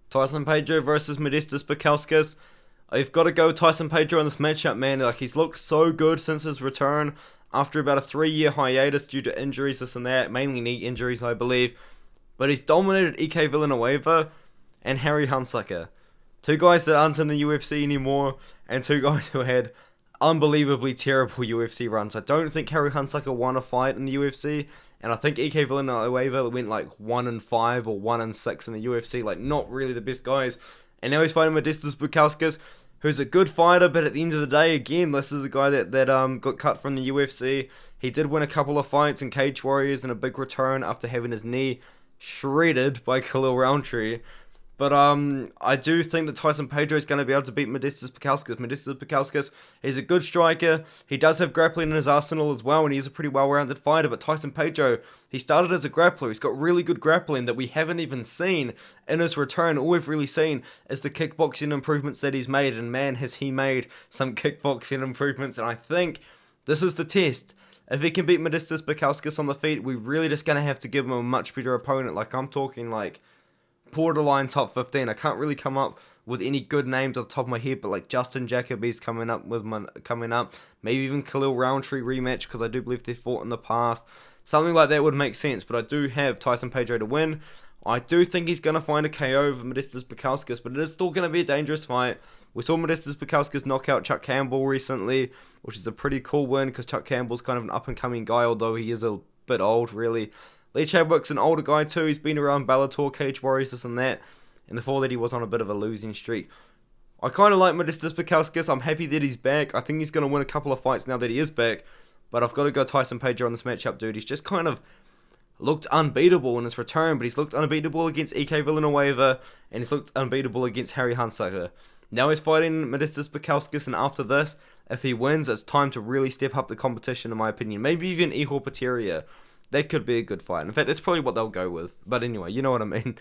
Tyson Pedro versus Modestas Bukauskas. I've got to go Tyson Pedro in this matchup, man. Like, he's looked so good since his return after about a 3-year hiatus due to injuries, this and that, mainly knee injuries, I believe. But he's dominated EK Villanueva and Harry Hunsucker. Two guys that aren't in the UFC anymore, and two guys who had unbelievably terrible UFC runs. I don't think Harry Hunsucker won a fight in the UFC, and I think EK Villanueva went like 1-5 or 1-6 in the UFC, like not really the best guys. And now he's fighting Modestas Bukauskas, who's a good fighter, but at the end of the day, again, this is a guy that got cut from the UFC. He did win a couple of fights in Cage Warriors and a big return after having his knee shredded by Khalil Roundtree. But I do think that Tyson Pedro is going to be able to beat Modestas Bukauskas. Modestas Bukauskas is a good striker. He does have grappling in his arsenal as well, and he's a pretty well-rounded fighter. But Tyson Pedro, he started as a grappler. He's got really good grappling that we haven't even seen in his return. All we've really seen is the kickboxing improvements that he's made. And man, has he made some kickboxing improvements. And I think this is the test. If he can beat Modestas Bukauskas on the feet, we're really just going to have to give him a much better opponent. Like, I'm talking like borderline top 15. I can't really come up with any good names off the top of my head, but like Justin Jacoby's coming up. Maybe even Khalil Roundtree rematch, because I do believe they fought in the past. Something like that would make sense, but I do have Tyson Pedro to win. I do think he's going to find a KO over Modestas Bukauskas, but it is still going to be a dangerous fight. We saw Modestas Bukauskas knock out Chuck Campbell recently, which is a pretty cool win, because Chuck Campbell's kind of an up-and-coming guy, although he is a bit old, really. Lee Chadwick's an older guy too. He's been around Bellator, Cage Warriors, this and that. And before that, he was on a bit of a losing streak. I kind of like Modestas Bukauskas. I'm happy that he's back. I think he's going to win a couple of fights now that he is back. But I've got to go Tyson Pedro on this matchup, dude. He's just kind of looked unbeatable in his return, but he's looked unbeatable against EK Villanueva, and he's looked unbeatable against Harry Hunsucker. Now he's fighting Modestas Bukauskas, and after this, if he wins, it's time to really step up the competition, in my opinion. Maybe even Ihor Peteria. That could be a good fight. In fact, that's probably what they'll go with. But anyway, you know what I mean.